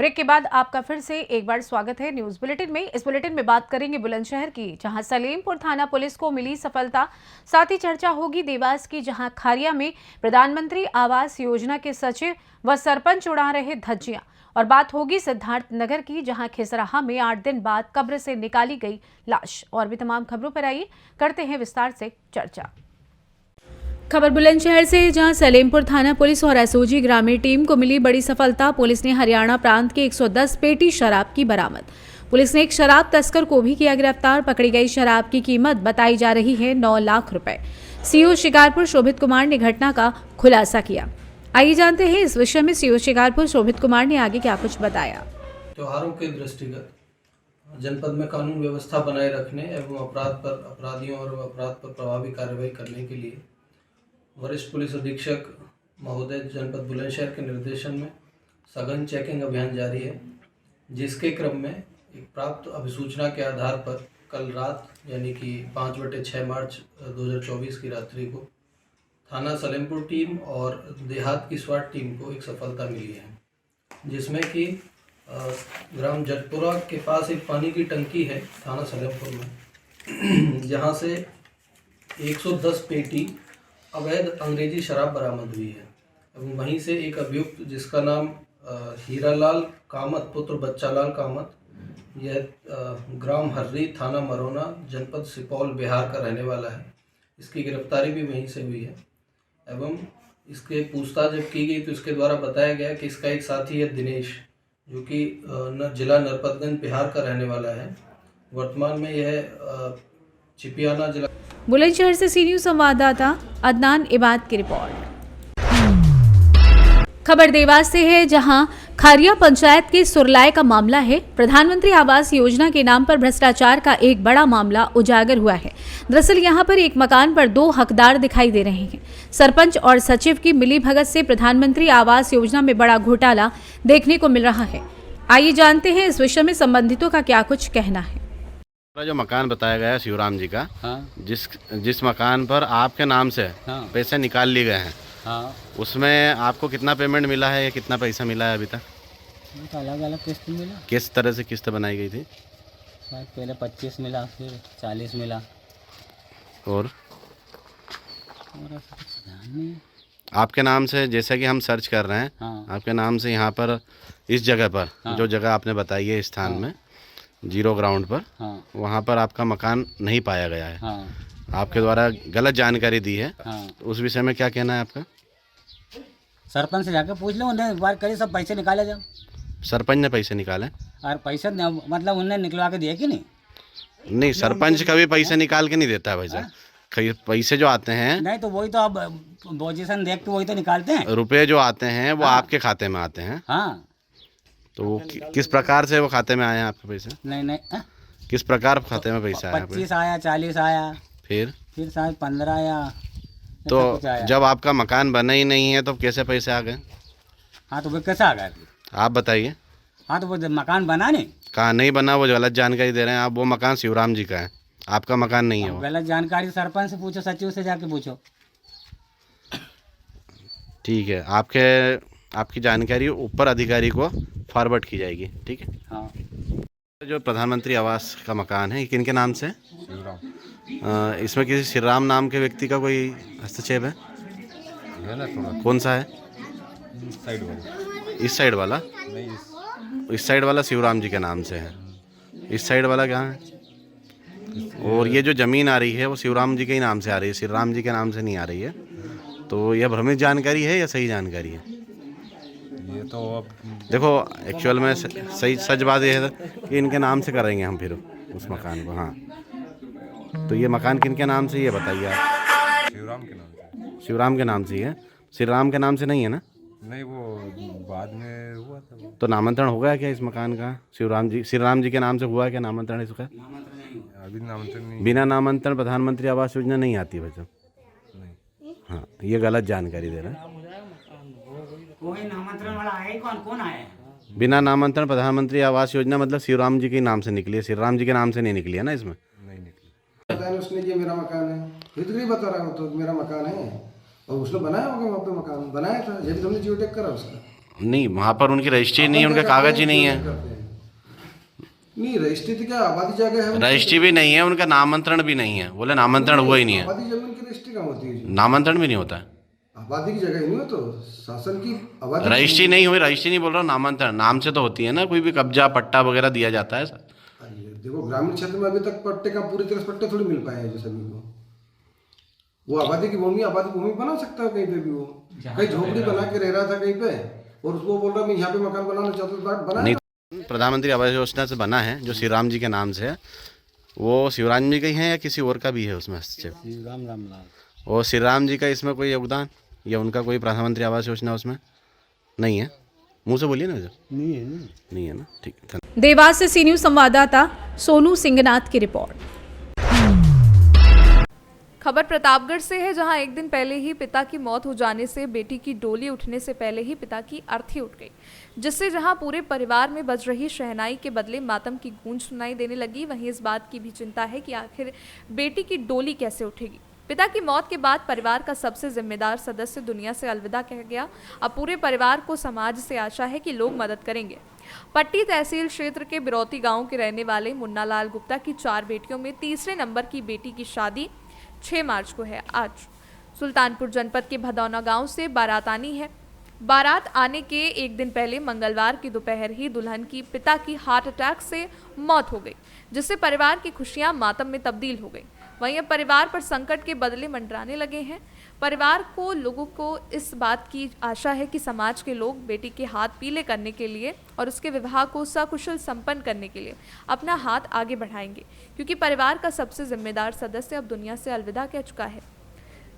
Break के बाद आपका फिर से एक बार स्वागत है न्यूज बुलेटिन में। इस बुलेटिन में बात करेंगे बुलंदशहर की, जहां सलेमपुर थाना पुलिस को मिली सफलता। साथ ही चर्चा होगी देवास की, जहां खारिया में प्रधानमंत्री आवास योजना के सचिव व सरपंच उड़ा रहे धज्जियां। और बात होगी सिद्धार्थ नगर की, जहां खिसराहा में 8 दिन बाद कब्र से निकाली गई लाश। और भी तमाम खबरों पर आइए करते हैं विस्तार से चर्चा। खबर बुलंदशहर से, जहां सलेमपुर थाना पुलिस और एसओजी ग्रामीण टीम को मिली बड़ी सफलता। पुलिस ने हरियाणा प्रांत के 110 पेटी शराब की बरामद। पुलिस ने एक शराब तस्कर को भी किया गिरफ्तार। पकड़ी गई शराब की कीमत बताई जा रही है 9 लाख रुपए। सीओ शिकारपुर शोभित कुमार ने घटना का खुलासा किया। आइए जानते हैं इस विषय में सीओ शिकारपुर शोभित कुमार ने आगे क्या कुछ बताया। त्योहारों के दृष्टिगत जनपद में कानून व्यवस्था बनाए रखने एवं अपराधियों और अपराध पर प्रभावी कार्रवाई करने के लिए वरिष्ठ पुलिस अधीक्षक महोदय जनपद बुलंदशहर के निर्देशन में सघन चेकिंग अभियान जारी है, जिसके क्रम में एक प्राप्त अभिसूचना के आधार पर कल रात यानी कि 5/6 मार्च 2024 की रात्रि को थाना सलेमपुर टीम और देहात की स्वाट टीम को एक सफलता मिली है, जिसमें कि ग्राम जटपुरा के पास एक पानी की टंकी है थाना सलेमपुर में, जहां से 110 पेटी अवैध अंग्रेजी शराब बरामद हुई है। एवं वहीं से एक अभियुक्त जिसका नाम हीरालाल कामत पुत्र बच्चालाल कामत, यह ग्राम हर्री थाना मरोना जनपद सुपौल बिहार का रहने वाला है। इसकी गिरफ्तारी भी वहीं से हुई है। एवं इसके पूछताछ जब की गई तो इसके द्वारा बताया गया कि इसका एक साथी है दिनेश, जो कि जिला नरपतगंज बिहार का रहने वाला है। वर्तमान में यह चिपियाना जिला। बुलंदशहर से सी न्यूज संवाददाता अदनान इबाद की रिपोर्ट। खबर देवास से है, जहां खारिया पंचायत के सुरलाय का मामला है। प्रधानमंत्री आवास योजना के नाम पर भ्रष्टाचार का एक बड़ा मामला उजागर हुआ है। दरअसल यहां पर एक मकान पर 2 हकदार दिखाई दे रहे हैं। सरपंच और सचिव की मिलीभगत से प्रधानमंत्री आवास योजना में बड़ा घोटाला देखने को मिल रहा है। आइए जानते हैं इस विषय में संबंधितों का क्या कुछ कहना है। जो मकान बताया गया है शिवराम जी का, हाँ। जिस मकान पर आपके नाम से हाँ। पैसे निकाल लिए गए हैं, हाँ। उसमें आपको कितना पेमेंट मिला है या कितना पैसा मिला है अभी तक? तो अलग अलग किस्त मिला। किस तरह से किस्त बनाई गई थी? शायद पहले 25 मिला, फिर 40 मिला और ऐसा कुछ ध्यान नहीं है। आपके नाम से, जैसा कि हम सर्च कर रहे हैं, हाँ। आपके नाम से यहाँ पर इस जगह पर, हाँ। जो जगह आपने बताई है स्थान में, 0 ग्राउंड पर, हाँ। वहाँ पर आपका मकान नहीं पाया गया है। हाँ। आपके द्वारा गलत जानकारी दी है। हाँ। उस विषय में क्या कहना है आपका? सरपंच से जाके पूछ लो, उन्हें एक बार करे सब पैसे निकाले जाओ। सरपंच ने पैसे निकाले? और पैसे मतलब उन्हें निकलवा के दिए कि नहीं? नहीं, सरपंच कभी पैसे निकाल के नहीं देता है भाई। पैसे जो आते हैं, नहीं तो वही तो अब पोजीशन देख के वही तो निकालते हैं। रुपए जो आते हैं वो हाँ। आपके खाते में आते हैं। हाँ। तो वो किस प्रकार से वो खाते में आए हैं आपके पैसे? नहीं किस प्रकार खाते में पैसा आया? 25 आया, 40 आया, फिर शायद 15 आया। तो ऐसा कुछ आया। जब आपका मकान बना ही नहीं है तो कैसे पैसे आ गए? हाँ तो वो कैसे आ गया? आप बताइए। हाँ तो वो मकान बना नहीं। कहाँ नहीं बना, वो गलत जानकारी दे रहे हैं आप। वो मकान शिवराम जी का है, आपका मकान नहीं है वो। गलत जानकारी सरपंच से पूछो, सचिव से जाके पूछो। ठीक है, आपकी जानकारी ऊपर अधिकारी को फॉरवर्ड की जाएगी। ठीक है। हाँ। जो प्रधानमंत्री आवास का मकान है, किनके नाम से? इसमें किसी श्री राम नाम के व्यक्ति का कोई हस्तक्षेप है ना? थोड़ा कौन सा है? साइड वाला। इस साइड वाला? नहीं, इस साइड वाला शिवराम जी के नाम से है। इस साइड वाला क्या है? और ये जो ज़मीन आ रही है वो शिवराम जी के ही नाम से आ रही है, श्री राम जी के नाम से नहीं आ रही है। तो यह भ्रमित जानकारी है या सही जानकारी है? ये तो अब देखो, एक्चुअल में सही सच बात यह है कि इनके नाम से करेंगे हम फिर उस मकान को। हाँ, तो ये मकान किनके नाम से, ये बताइए आप। शिवराम के नाम से। शिवराम के नाम से ही है, श्री राम के नाम से नहीं है ना? नहीं, वो बाद में हुआ था वो। तो नामांतरण हो गया क्या इस मकान का? श्री राम जी के नाम से हुआ क्या नामांतरण इसका? अभी नामांतरण नहीं। बिना नामांतरण प्रधानमंत्री आवास योजना नहीं आती भाई साहब। नहीं। हाँ, ये गलत जानकारी दे रहा है। कोई नामांतरण वाला है? कौन आया है? बिना नामांतरण प्रधानमंत्री आवास योजना मतलब शिवराम जी के नाम से निकली है, श्री राम जी के नाम से नहीं निकली है ना इसमें। नहीं निकली। बताया उसने ये मेरा मकान है, फिर तो नहीं बता रहा हूँ तो मेरा मकान है, और उसने बनाया होगा वहाँ पे मकान बनाया था, ये भी तुमने जियो टेक करा उसका। नहीं, वहाँ पर उनकी रजिस्ट्री नहीं है, उनका कागज ही नहीं है। नहीं रजिस्ट्री तो क्या आबादी जगह है, रजिस्ट्री भी नहीं है, उनका नामांतरण भी नहीं है। बोले नामांतरण हुआ ही नहीं है। आबादी जमीन की रजिस्ट्री कहाँ होती है जी? नामांतरण भी नहीं होता है। आबादी की जगह ही नहीं हो तो शासन की आबादी रजिस्ट्री नहीं हुई, रजिस्ट्री नहीं बोल रहा हूँ, नामांतरण नाम से तो होती है ना, कोई भी कब्जा पट्टा वगैरह दिया जाता है। देखो ग्रामीण क्षेत्र में अभी तक पट्टे का पूरी तरह से पट्टे थोड़ी मिल पाए हैं जो सभी को। वो आबादी की भूमि आबादी भूमि बना सकता है कहीं पे भी, वो कहीं झोपड़ी बना के रह रहा था कहीं पे और उसको बोल रहा मैं यहाँ पे मकान बनाना चाहता हूँ, बना नहीं, प्रधानमंत्री आवास योजना से बना है जो श्री राम जी के नाम से है। वो शिवराम जी का ही है या किसी और का भी है उसमें हस्तक्षेप? राम राम लाल। और श्री राम जी का इसमें कोई योगदान या उनका कोई प्रधानमंत्री आवास योजना उसमें नहीं है? मुँह से बोलिए ना सर। नहीं है ना, ठीक है। देवास से सी न्यूज संवाददाता सोनू सिंगनाथ की रिपोर्ट। खबर प्रतापगढ़ से है, जहां एक दिन पहले ही पिता की मौत हो जाने से बेटी की डोली उठने से पहले ही पिता की अर्थी उठ गई, जिससे जहां पूरे परिवार में बज रही शहनाई के बदले मातम की गूंज सुनाई देने लगी, वहीं इस बात की भी चिंता है कि आखिर बेटी की डोली कैसे उठेगी। पिता की मौत के बाद परिवार का सबसे जिम्मेदार सदस्य दुनिया से अलविदा कह गया। अब पूरे परिवार को समाज से आशा है कि लोग मदद करेंगे। पट्टी तहसील क्षेत्र के बिरौती गांव के रहने वाले मुन्ना लाल गुप्ता की 4 बेटियों में तीसरे नंबर की बेटी की शादी 6 मार्च को है। आज सुल्तानपुर जनपद के भदौना गांव से बारात आनी है। बारात आने के एक दिन पहले मंगलवार की दोपहर ही दुल्हन की पिता की हार्ट अटैक से मौत हो गई, जिससे परिवार की खुशियां मातम में तब्दील हो गई। वहीं अब परिवार पर संकट के बदले मंडराने लगे हैं। परिवार को लोगों को इस बात की आशा है कि समाज के लोग बेटी के हाथ पीले करने के लिए और उसके विवाह को सकुशल संपन्न करने के लिए अपना हाथ आगे बढ़ाएंगे, क्योंकि परिवार का सबसे जिम्मेदार सदस्य अब दुनिया से अलविदा कह चुका है।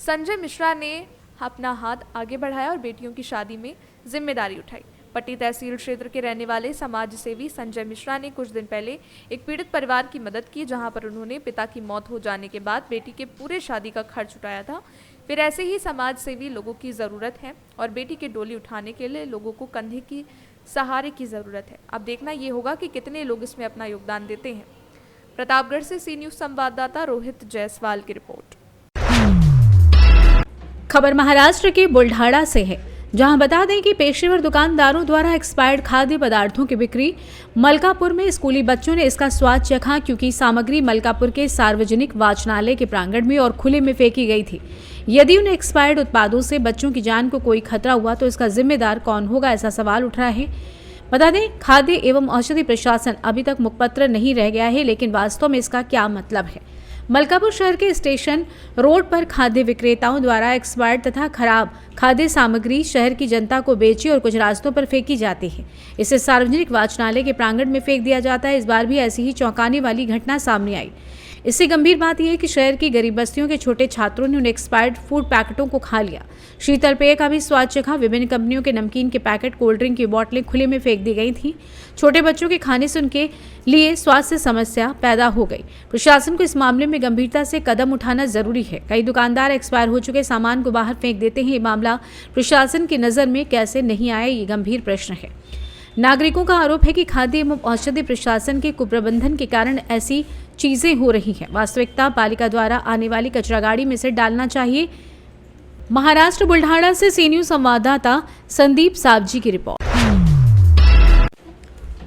संजय मिश्रा ने अपना हाथ आगे बढ़ाया और बेटियों की शादी में जिम्मेदारी उठाई। पट्टी तहसील क्षेत्र के रहने वाले समाज सेवी संजय मिश्रा ने कुछ दिन पहले एक पीड़ित परिवार की मदद की, जहां पर उन्होंने पिता की मौत हो जाने के बाद बेटी के पूरे शादी का खर्च उठाया था। फिर ऐसे ही समाज सेवी लोगों की ज़रूरत है और बेटी की डोली उठाने के लिए लोगों को कंधे की सहारे की ज़रूरत है। अब देखना ये होगा कि कितने लोग इसमें अपना योगदान देते हैं। प्रतापगढ़ से सी न्यूज़ संवाददाता रोहित जायसवाल की रिपोर्ट। खबर महाराष्ट्र के बुल्ढाणा से है, जहां बता दें कि पेशेवर दुकानदारों द्वारा एक्सपायर्ड खाद्य पदार्थों की बिक्री। मलकापुर में स्कूली बच्चों ने इसका स्वाद चखा, क्योंकि सामग्री मलकापुर के सार्वजनिक वाचनालय के प्रांगण में और खुले में फेंकी गई थी। यदि उन एक्सपायर्ड उत्पादों से बच्चों की जान को कोई खतरा हुआ तो इसका जिम्मेदार कौन होगा, ऐसा सवाल उठ रहा है। बता दें, खाद्य एवं औषधि प्रशासन अभी तक मुखपत्र नहीं रह गया है, लेकिन वास्तव में इसका क्या मतलब है। मलकापुर शहर के स्टेशन रोड पर खाद्य विक्रेताओं द्वारा एक्सपायर्ड तथा खराब खाद्य सामग्री शहर की जनता को बेची और कुछ रास्तों पर फेंकी जाती है। इसे सार्वजनिक वाचनालय के प्रांगण में फेंक दिया जाता है। इस बार भी ऐसी ही चौंकाने वाली घटना सामने आई। इससे गंभीर बात यह है कि शहर की गरीब बस्तियों के छोटे छात्रों ने उन एक्सपायर्ड फूड पैकेटों को खा लिया। शीतल पेय का भी स्वाद चखा। विभिन्न कंपनियों के नमकीन के पैकेट, कोल्ड ड्रिंक की बोतलें खुले में फेंक दी गई थी। छोटे बच्चों के खाने से उनके लिए स्वास्थ्य समस्या पैदा हो गई। प्रशासन को इस मामले में गंभीरता से कदम उठाना जरूरी है। कई दुकानदार एक्सपायर हो चुके सामान को बाहर फेंक देते हैं। ये मामला प्रशासन की नज़र में कैसे नहीं आया, ये गंभीर प्रश्न है। नागरिकों का आरोप है कि खाद्य एवं औषधि प्रशासन के कुप्रबंधन के कारण ऐसी चीजें हो रही हैं। वास्तविकता पालिका द्वारा आने वाली कचरा गाड़ी में से डालना चाहिए। महाराष्ट्र बुल्ढाणा से सी न्यूज़ संवाददाता संदीप सावजी की रिपोर्ट।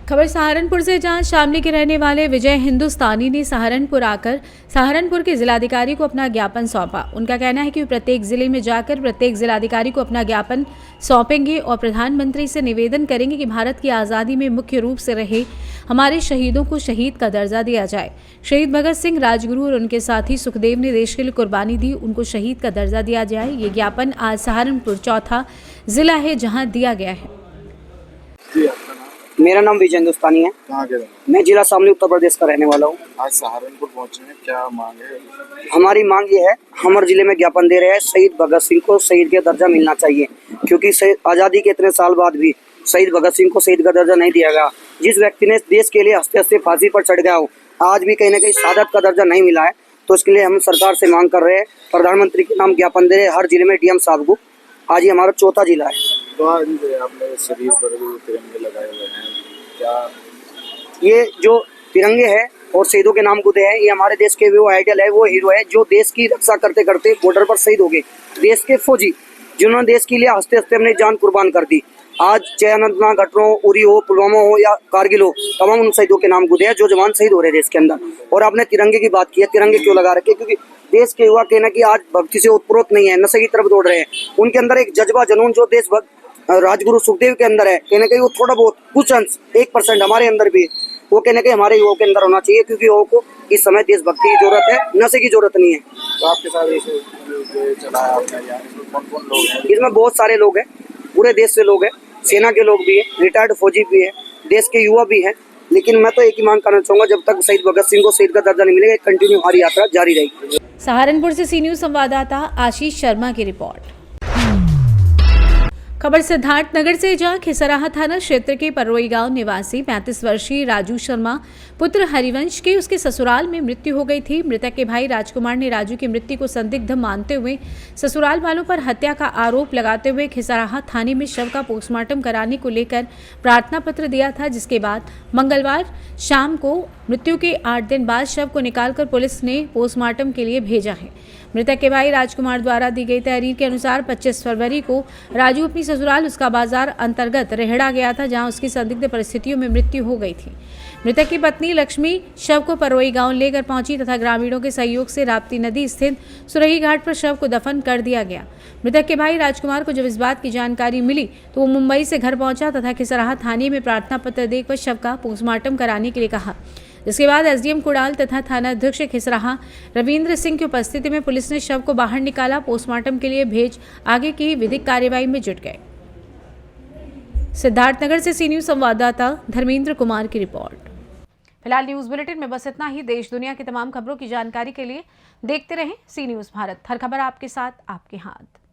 खबर सहारनपुर से, जहां शामली के रहने वाले विजय हिंदुस्तानी ने सहारनपुर आकर सहारनपुर के जिलाधिकारी को अपना ज्ञापन सौंपा। उनका कहना है कि वे प्रत्येक जिले में जाकर प्रत्येक जिलाधिकारी को अपना ज्ञापन सौंपेंगे और प्रधानमंत्री से निवेदन करेंगे कि भारत की आज़ादी में मुख्य रूप से रहे हमारे शहीदों को शहीद का दर्जा दिया जाए। शहीद भगत सिंह, राजगुरु और उनके साथी सुखदेव ने देश के लिए कुर्बानी दी, उनको शहीद का दर्जा दिया जाए। ये ज्ञापन आज सहारनपुर चौथा जिला है जहाँ दिया गया है। मेरा नाम विजय हिंदुस्तानी है। कहाँ के मैं जिला शामली उत्तर प्रदेश का रहने वाला हूँ। आज सहारनपुर पहुँचे हैं, क्या मांग है? हमारी मांग ये है, हमारे जिले में ज्ञापन दे रहे हैं, शहीद भगत सिंह को शहीद का दर्जा मिलना चाहिए, क्योंकि आज़ादी के इतने साल बाद भी शहीद भगत सिंह को शहीद का दर्जा नहीं दिया गया। जिस व्यक्ति ने देश के लिए हंसते हंसते फांसी पर चढ़ गया हो, आज भी कहीं ना कहीं शहादत का दर्जा नहीं मिला है। तो इसके लिए हम सरकार से मांग कर रहे हैं, प्रधानमंत्री के नाम ज्ञापन दे रहे हैं हर जिले में डीएम साहब को। आज ही हमारा चौथा जिला है। तो आज आपने शरीर पर तिरंगे लगाए हुए हैं, क्या ये जो तिरंगे हैं और शहीदों के नाम को दे हैं, ये हमारे देश के वो आइडल है, वो हीरो है जो देश की रक्षा करते करते बॉर्डर पर शहीद हो गए। देश के फौजी जिन्होंने देश के लिए हंसते हंसते अपनी जान कुर्बान कर दी। आज चाहे अनंतनाग घटना हो, उरी हो, पुलवामा हो या कारगिल हो, तमाम उन शहीदों के नाम गुदे हैं जो जवान शहीद हो रहे हैं देश के अंदर। और आपने तिरंगे की बात की है, तिरंगे क्यों लगा रखे? क्योंकि देश के युवा कहना कि आज भक्ति से उत्प्रोत नहीं है, नशे की तरफ दौड़ रहे हैं। उनके अंदर एक जज्बा जुनून जो देशभक्त राजगुरु सुखदेव के अंदर है, कहने कहीं वो थोड़ा बहुत कुछ अंश 1% हमारे अंदर भी वो कहने कहीं हमारे युवाओं के अंदर होना चाहिए, क्योंकि युवाओं को इस समय देशभक्ति की जरूरत है, नशे की जरूरत नहीं है। तो आपके साथ ये चला है आपने, यार इसमें कौन कौन लोग हैं? इसमें बहुत सारे लोग हैं, पूरे देश से लोग हैं, सेना के लोग भी हैं, रिटायर्ड फौजी भी है, देश के युवा भी हैं। लेकिन मैं तो एक ही मांग करना चाहूंगा, जब तक शहीद भगत सिंह को शहीद का दर्जा नहीं मिलेगा, कंटिन्यू हमारी यात्रा जारी रहेगी। सहारनपुर से सी न्यूज संवाददाता आशीष शर्मा की रिपोर्ट। खबर सिद्धार्थनगर से, जहां खिसराहा थाना क्षेत्र के पररोई गांव निवासी 35 वर्षीय राजू शर्मा पुत्र हरिवंश की उसके ससुराल में मृत्यु हो गई थी। मृतक के भाई राजकुमार ने राजू की मृत्यु को संदिग्ध मानते हुए ससुराल वालों पर हत्या का आरोप लगाते हुए खिसराहा थाने में शव का पोस्टमार्टम कराने को लेकर प्रार्थना पत्र दिया था, जिसके बाद मंगलवार शाम को मृत्यु के 8 दिन बाद शव को निकालकर पुलिस ने पोस्टमार्टम के लिए भेजा है। मृतक के भाई राजकुमार द्वारा दी गई तहरीर के अनुसार 25 फरवरी को राजू अपनी ससुराल उसका बाजार अंतर्गत रेहड़ा गया था, जहां उसकी संदिग्ध परिस्थितियों में मृत्यु हो गई थी। मृतक की पत्नी लक्ष्मी शव को पररोई गांव लेकर पहुंची तथा ग्रामीणों के सहयोग से राप्ती नदी स्थित सुरही घाट पर शव को दफन कर दिया गया। मृतक के भाई राजकुमार को जब इस बात की जानकारी मिली तो वो मुंबई से घर पहुंचा तथा खिसराहा थाने में प्रार्थना पत्र देकर शव का पोस्टमार्टम कराने के लिए कहा, जिसके बाद एसडीएम कुड़ाल तथा थाना अध्यक्ष खिसराहा रविंद्र सिंह की उपस्थिति में पुलिस ने शव को बाहर निकाला, पोस्टमार्टम के लिए भेज आगे की विधिक कार्यवाही में जुट गए। सिद्धार्थनगर से सी न्यूज संवाददाता धर्मेंद्र कुमार की रिपोर्ट। फिलहाल न्यूज बुलेटिन में बस इतना ही। देश दुनिया की तमाम खबरों की जानकारी के लिए देखते रहें सी न्यूज भारत। हर खबर आपके साथ, आपके हाथ।